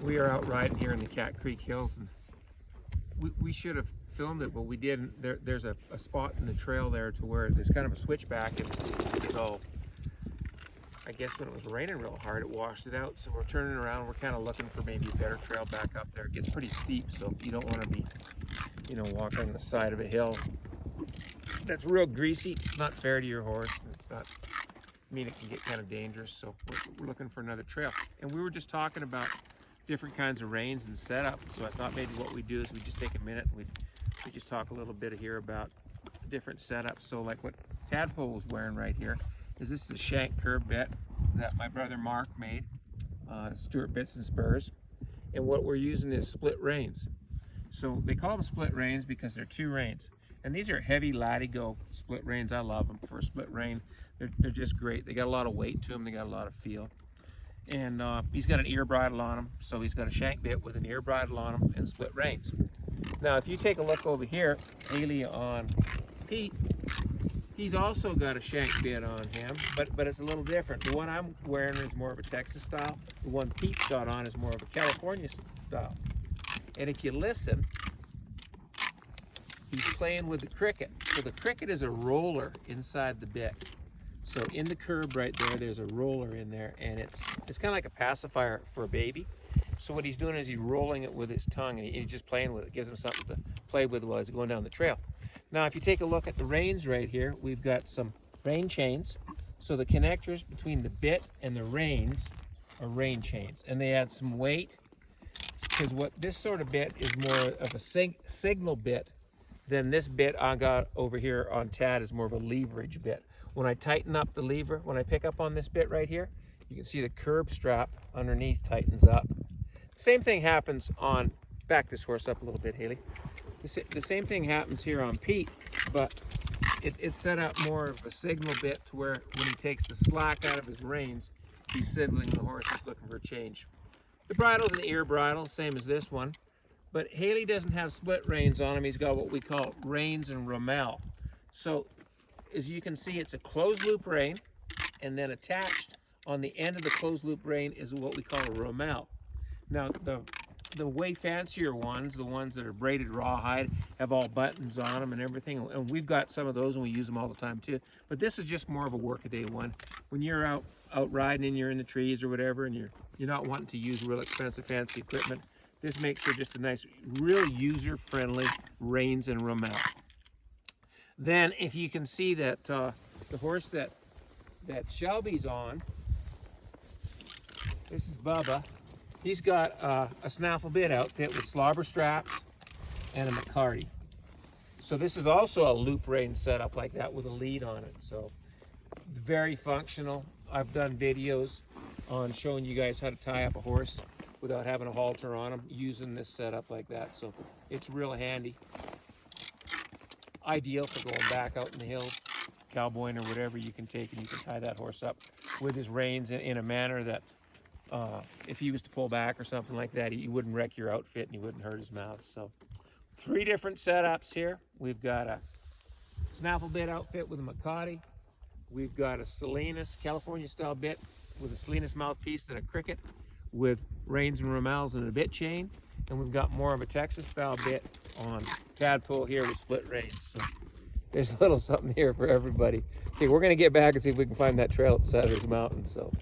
We are out riding here in the Cat Creek Hills, and we should have filmed it, but we didn't. There's a spot in the trail there to where there's kind of a switchback, and so I guess when it was raining real hard, it washed it out. So we're turning around. We're kind of looking for maybe a better trail back up there. It gets pretty steep, so you don't want to be, walking on the side of a hill that's real greasy. It's not fair to your horse. It's not. I mean, it can get kind of dangerous. So we're looking for another trail, and we were just talking about different kinds of reins and setup. So I thought maybe what we do is we just take a minute and we just talk a little bit here about different setups. So like what Tadpole is wearing right here is this is a shank curb bit that my brother Mark made, Stewart Bits and Spurs. And what we're using is split reins. So they call them split reins because they're two reins. And these are heavy Latigo split reins. I love them for a split rein. They're just great. They got a lot of weight to them. They got a lot of feel. And he's got an ear bridle on him, so he's got a shank bit with an ear bridle on him and split reins. Now, if you take a look over here, Haley on Pete, he's also got a shank bit on him, but it's a little different. The one I'm wearing is more of a Texas style. The one Pete's got on is more of a California style. And if you listen, he's playing with the cricket. So the cricket is a roller inside the bit. So in the curb right there, there's a roller in there, and it's kind of like a pacifier for a baby. So what he's doing is he's rolling it with his tongue, and he's just playing with it. Gives him something to play with while he's going down the trail. Now, if you take a look at the reins right here, we've got some rein chains. So the connectors between the bit and the reins are rein chains, and they add some weight, because what this sort of bit is more of a signal bit than this bit I got over here on Tad is more of a leverage bit. When I tighten up the lever, when I pick up on this bit right here, you can see the curb strap underneath tightens up. Same thing happens on, back this horse up a little bit, Haley. The same thing happens here on Pete, but it's set up more of a signal bit to where when he takes the slack out of his reins, he's signaling the horse is looking for a change. The bridle's an ear bridle, same as this one, but Haley doesn't have split reins on him. He's got what we call reins and rommel. So as you can see, it's a closed loop rein, and then attached on the end of the closed loop rein is what we call a rommel. Now the way fancier ones, the ones that are braided rawhide, have all buttons on them and everything, and we've got some of those and we use them all the time too. But this is just more of a workaday one. When you're out riding and you're in the trees or whatever, and you're not wanting to use real expensive fancy equipment, this makes for just a nice, real user-friendly reins and rommel. Then if you can see that the horse that Shelby's on, this is Bubba. He's got a snaffle bit outfit with slobber straps and a McCarty. So this is also a loop rein setup like that with a lead on it. So very functional. I've done videos on showing you guys how to tie up a horse without having a halter on him using this setup like that. So it's real handy. Ideal for going back out in the hills, cowboying or whatever. You can take and you can tie that horse up with his reins in a manner that if he was to pull back or something like that, he wouldn't wreck your outfit and he wouldn't hurt his mouth. So 3 different setups here. We've got a snaffle bit outfit with a McCarty. We've got a Salinas California style bit with a Salinas mouthpiece and a cricket with reins and rommels and a bit chain. And we've got more of a Texas style bit on Tadpole here with split reins. So there's a little something here for everybody. Okay, we're gonna get back and see if we can find that trail up the side of this mountain. So